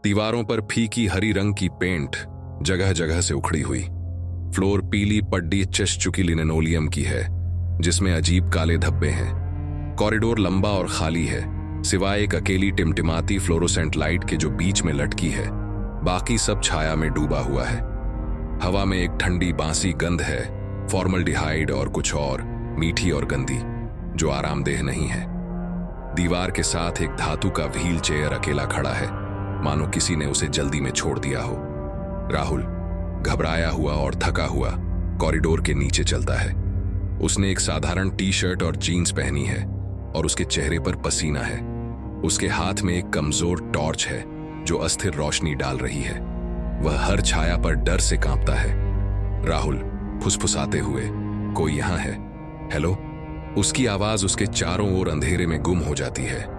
दीवारों पर फीकी हरी रंग की पेंट जगह जगह से उखड़ी हुई। फ्लोर पीली पड्डी चिस चुकी लिनोलियम की है जिसमें अजीब काले धब्बे हैं। कॉरिडोर लंबा और खाली है सिवाय एक अकेली टिमटिमाती फ्लोरोसेंट लाइट के जो बीच में लटकी है। बाकी सब छाया में डूबा हुआ है। हवा में एक ठंडी बांसी गंध है, फॉर्मल्डिहाइड और कुछ और, मीठी और गंदी, जो आरामदेह नहीं है। दीवार के साथ एक धातु का व्हील चेयर अकेला खड़ा है, मानो किसी ने उसे जल्दी में छोड़ दिया हो। राहुल घबराया हुआ और थका हुआ कॉरिडोर के नीचे चलता है। उसने एक साधारण टी शर्ट और जीन्स पहनी है और उसके चेहरे पर पसीना है। उसके हाथ में एक कमजोर टॉर्च है जो अस्थिर रोशनी डाल रही है। वह हर छाया पर डर से कांपता है। राहुल फुसफुसाते हुए, कोई यहां है? हेलो? उसकी आवाज उसके चारों ओर अंधेरे में गुम हो जाती है।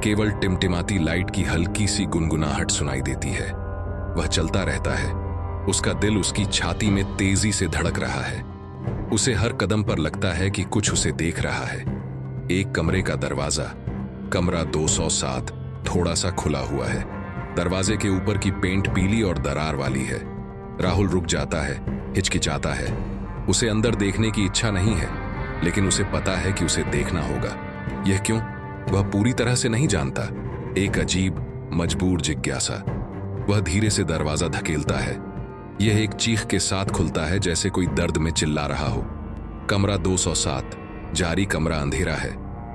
केवल टिमटिमाती लाइट की हल्की सी गुनगुनाहट सुनाई देती है। वह चलता रहता है। उसका दिल उसकी छाती में तेजी से धड़क रहा है। उसे हर कदम पर लगता है कि कुछ उसे देख रहा है। एक कमरे का दरवाजा, कमरा 207, थोड़ा सा खुला हुआ है। दरवाजे के ऊपर की पेंट पीली और दरार वाली है। राहुल रुक जाता है, हिचकिचाता है। उसे अंदर देखने की इच्छा नहीं है, लेकिन उसे पता है कि उसे देखना होगा। यह क्यों? वह पूरी तरह से नहीं जानता। एक अजीब मजबूर जिज्ञासा। वह धीरे से दरवाजा धकेलता है। यह एक चीख के साथ खुलता है जैसे कोई दर्द में चिल्ला रहा हो। कमरा 207, जारी कमरा अंधेरा है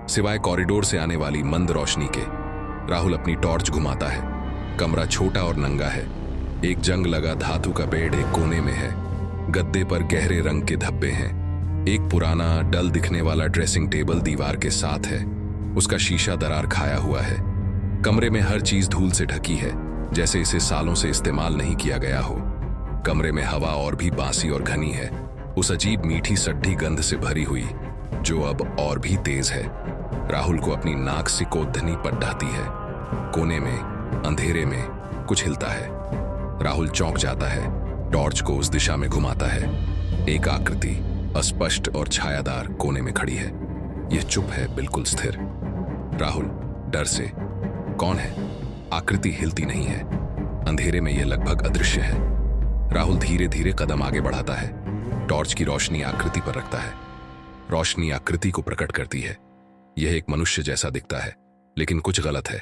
सिवाय कॉरिडोर से आने वाली मंद रोशनी के। राहुल अपनी टॉर्च घुमाता है। कमरा छोटा और नंगा है। एक जंग लगा धातु का बेड एक कोने में है। गद्दे पर गहरे रंग के धब्बे हैं। एक पुराना डल दिखने वाला ड्रेसिंग टेबल दीवार के साथ है। उसका शीशा दरार खाया हुआ है। कमरे में हर चीज धूल से ढकी है, जैसे इसे सालों से इस्तेमाल नहीं किया गया हो। कमरे में हवा और भी बांसी और घनी है, उस अजीब मीठी सड्ढी गंध से भरी हुई, जो अब और भी तेज है। राहुल को अपनी नाक से कोदधनी पटती है। कोने में अंधेरे में कुछ हिलता है। राहुल चौंक जाता है। टॉर्च को उस दिशा में घुमाता है। एक आकृति अस्पष्ट और छायादार कोने में खड़ी है। यह चुप है, बिल्कुल स्थिर। राहुल डर से, कौन है? आकृति हिलती नहीं है। अंधेरे में यह लगभग अदृश्य है। राहुल धीरे धीरे कदम आगे बढ़ाता है। टॉर्च की रोशनी आकृति पर रखता है। रोशनी आकृति को प्रकट करती है। यह एक मनुष्य जैसा दिखता है, लेकिन कुछ गलत है।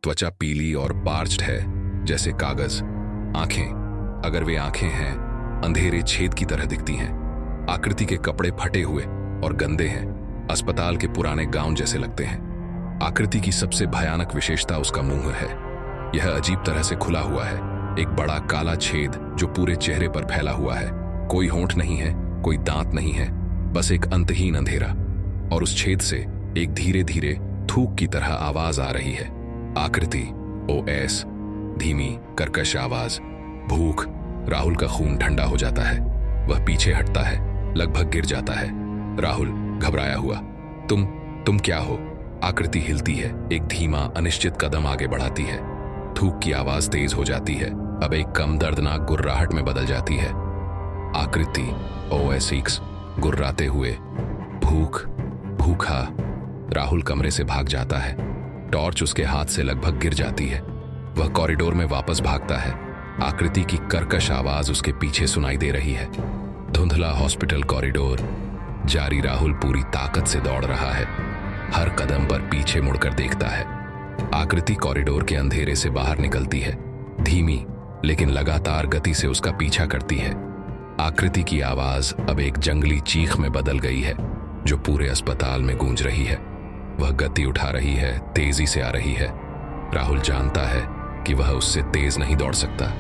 त्वचा पीली और पार्च्ड है, जैसे कागज। आंखें, अगर वे आंखें हैं, अंधेरे छेद की तरह दिखती हैं। आकृति के कपड़े फटे हुए और गंदे हैं, अस्पताल के पुराने गाउन जैसे लगते हैं। आकृति की सबसे भयानक विशेषता उसका मुंह है। यह अजीब तरह से खुला हुआ है। एक बड़ा काला छेद जो पूरे चेहरे पर फैला हुआ है। कोई होंठ नहीं है, कोई दांत नहीं है, बस एक अंतहीन अंधेरा। और उस छेद से एक धीरे धीरे थूक की तरह आवाज आ रही है। आकृति, OS, धीमी कर्कश आवाज। भूख। राहुल का खून ठंडा हो जाता है। वह पीछे हटता है, लगभग गिर जाता है। राहुल घबराया हुआ, तुम क्या हो? आकृति हिलती है, एक धीमा अनिश्चित कदम आगे बढ़ाती है। थूक की आवाज तेज हो जाती है, अब एक कम दर्दनाक गुर्राहट में बदल जाती है। आकृति, OSX, गुर्राते हुए, भूखा। राहुल कमरे से भाग जाता है। टॉर्च उसके हाथ से लगभग गिर जाती है। वह कॉरिडोर में वापस भागता है। आकृति की कर्कश आवाज उसके पीछे सुनाई दे रही है। धुंधला हॉस्पिटल कॉरिडोर जारी। राहुल पूरी ताकत से दौड़ रहा है, हर कदम पर पीछे मुड़कर देखता है। आकृति कॉरिडोर के अंधेरे से बाहर निकलती है, धीमी लेकिन लगातार गति से उसका पीछा करती है। आकृति की आवाज अब एक जंगली चीख में बदल गई है, जो पूरे अस्पताल में गूंज रही है। वह गति उठा रही है, तेजी से आ रही है। राहुल जानता है कि वह उससे तेज नहीं दौड़ सकता।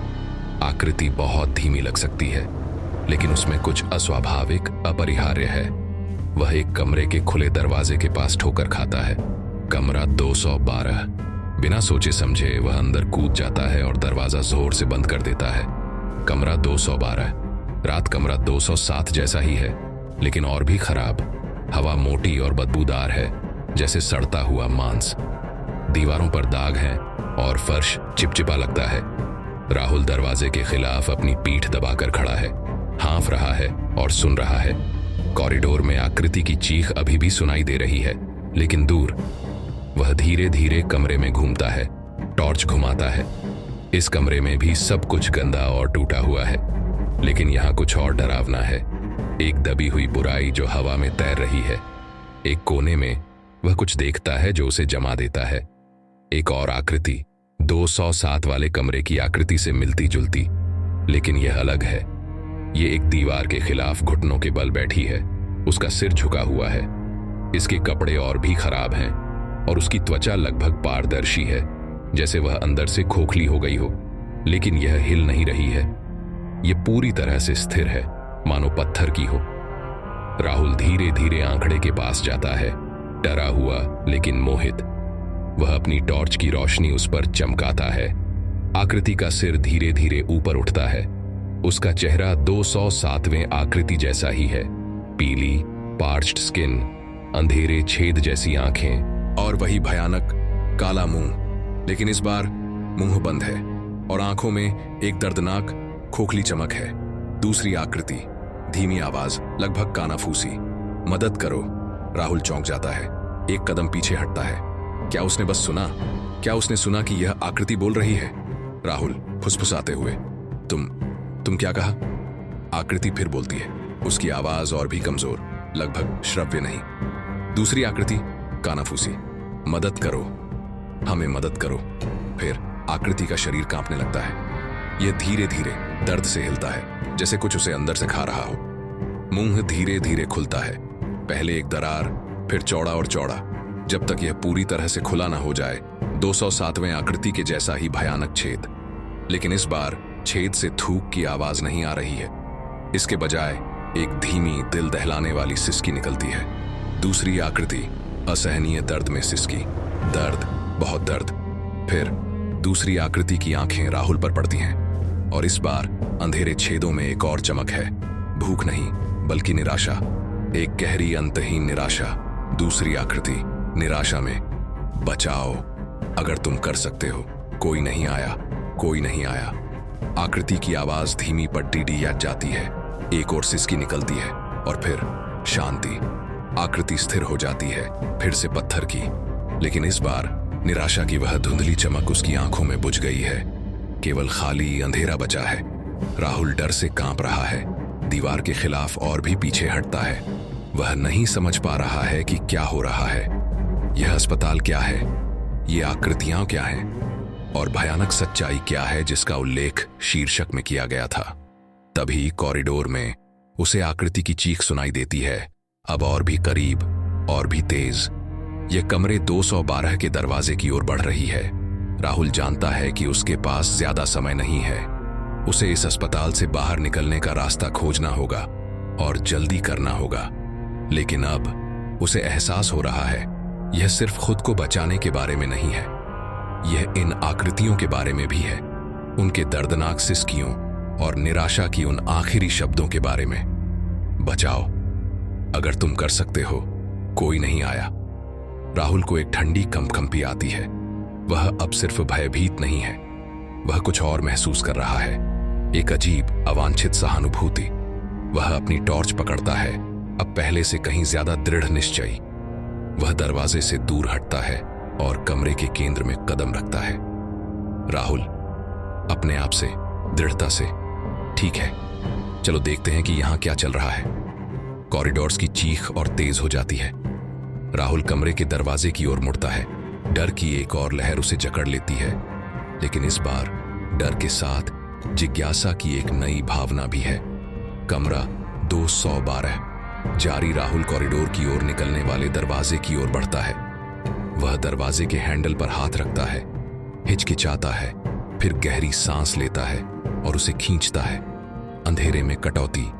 आकृति बहुत धीमी लग सकती है, लेकिन उसमें कुछ अस्वाभाविक, अपरिहार्य है। वह एक कमरे के खुले दरवाजे के पास ठोकर खाता है। कमरा 212। बिना सोचे समझे वह अंदर कूद जाता है और दरवाजा जोर से बंद कर देता है। कमरा 212। रात कमरा 207 जैसा ही है, लेकिन और भी खराब। हवा मोटी और बदबूदार है, जैसे सड़ता हुआ मांस। दीवारों पर दाग हैं और फर्श चिपचिपा लगता है। राहुल दरवाजे के खिलाफ अपनी पीठ दबाकर खड़ा है, हाँफ रहा है और सुन रहा है। कॉरिडोर में आकृति की चीख अभी भी सुनाई दे रही है, लेकिन दूर। वह धीरे धीरे कमरे में घूमता है, टॉर्च घुमाता है। इस कमरे में भी सब कुछ गंदा और टूटा हुआ है, लेकिन यहाँ कुछ और डरावना है। एक दबी हुई बुराई जो हवा में तैर रही है। एक कोने में वह कुछ देखता है जो उसे जमा देता है। एक और आकृति 207 वाले कमरे की आकृति से मिलती जुलती, लेकिन यह अलग है। ये एक दीवार के खिलाफ घुटनों के बल बैठी है। उसका सिर झुका हुआ है। इसके कपड़े और भी खराब हैं और उसकी त्वचा लगभग पारदर्शी है, जैसे वह अंदर से खोखली हो गई हो, लेकिन यह हिल नहीं रही है। यह पूरी तरह से स्थिर है, मानो पत्थर की हो। राहुल धीरे धीरे आंकड़े के पास जाता है, डरा हुआ लेकिन मोहित। वह अपनी टॉर्च की रोशनी उस पर चमकाता है। आकृति का सिर धीरे धीरे ऊपर उठता है। उसका चेहरा 207वें आकृति जैसा ही है। पीली, पार्च्ड स्किन, अंधेरे छेद जैसी आंखें और वही भयानक काला मुंह, लेकिन इस बार मुंह बंद है और आंखों में एक दर्दनाक खोखली चमक है। दूसरी आकृति, धीमी आवाज, लगभग कानाफूसी, मदद करो। राहुल चौंक जाता है, एक कदम पीछे हटता है। क्या उसने बस सुना? क्या उसने सुना कि यह आकृति बोल रही है? राहुल फुसफुसाते हुए, तुम क्या कहा? आकृति फिर बोलती है, उसकी आवाज और भी कमजोर, लगभग श्रव्य नहीं। दूसरी आकृति, कानाफूसी, मदद करो, हमें मदद करो। फिर आकृति का शरीर कांपने लगता है। यह धीरे धीरे दर्द से हिलता है, जैसे कुछ उसे अंदर से खा रहा हो। मुंह धीरे धीरे खुलता है, पहले एक दरार, फिर चौड़ा और चौड़ा, जब तक यह पूरी तरह से खुला ना हो जाए। 207वें आकृति के जैसा ही भयानक छेद, लेकिन इस बार छेद से थूक की आवाज नहीं आ रही है। इसके बजाय एक धीमी, दिल दहलाने वाली सिसकी निकलती है। दूसरी आकृति, असहनीय दर्द में सिसकी, दर्द, बहुत दर्द। फिर दूसरी आकृति की आंखें राहुल पर पड़ती हैं और इस बार अंधेरे छेदों में एक और चमक है। भूख नहीं, बल्कि निराशा, एक गहरी अंतहीन निराशा। दूसरी आकृति, निराशा में, बचाओ, अगर तुम कर सकते हो। कोई नहीं आया, कोई नहीं आया। आकृति की आवाज धीमी पट्टी डी जाती है। एक और सिसकी निकलती है और फिर शांति। आकृति स्थिर हो जाती है, फिर से पत्थर की, लेकिन इस बार निराशा की वह धुंधली चमक उसकी आंखों में बुझ गई है। केवल खाली अंधेरा बचा है। राहुल डर से कांप रहा है, दीवार के खिलाफ और भी पीछे हटता है। वह नहीं समझ पा रहा है कि क्या हो रहा है। यह अस्पताल क्या है, ये आकृतियां क्या हैं, और भयानक सच्चाई क्या है जिसका उल्लेख शीर्षक में किया गया था। तभी कॉरिडोर में उसे आकृति की चीख सुनाई देती है, अब और भी करीब, और भी तेज। यह कमरे 212 के दरवाजे की ओर बढ़ रही है। राहुल जानता है कि उसके पास ज्यादा समय नहीं है। उसे इस अस्पताल से बाहर निकलने का रास्ता खोजना होगा और जल्दी करना होगा। लेकिन अब उसे एहसास हो रहा है, यह सिर्फ खुद को बचाने के बारे में नहीं है, यह इन आकृतियों के बारे में भी है, उनके दर्दनाक सिसकियों और निराशा की उन आखिरी शब्दों के बारे में। बचाओ, अगर तुम कर सकते हो। कोई नहीं आया। राहुल को एक ठंडी कंपकंपी आती है। वह अब सिर्फ भयभीत नहीं है, वह कुछ और महसूस कर रहा है, एक अजीब अवांछित सहानुभूति। वह अपनी टॉर्च पकड़ता है, अब पहले से कहीं ज्यादा दृढ़ निश्चयी। वह दरवाजे से दूर हटता है और कमरे के केंद्र में कदम रखता है। राहुल अपने आप से, दृढ़ता से, ठीक है, चलो देखते हैं कि यहां क्या चल रहा है। कॉरिडोर्स की चीख और तेज हो जाती है। राहुल कमरे के दरवाजे की ओर मुड़ता है। डर की एक और लहर उसे जकड़ लेती है, लेकिन इस बार डर के साथ जिज्ञासा की एक नई भावना भी है। कमरा 212 जारी। राहुल कॉरिडोर की ओर निकलने वाले दरवाजे की ओर बढ़ता है। वह दरवाजे के हैंडल पर हाथ रखता है, हिचकिचाता है, फिर गहरी सांस लेता है और उसे खींचता है। अंधेरे में कटौती,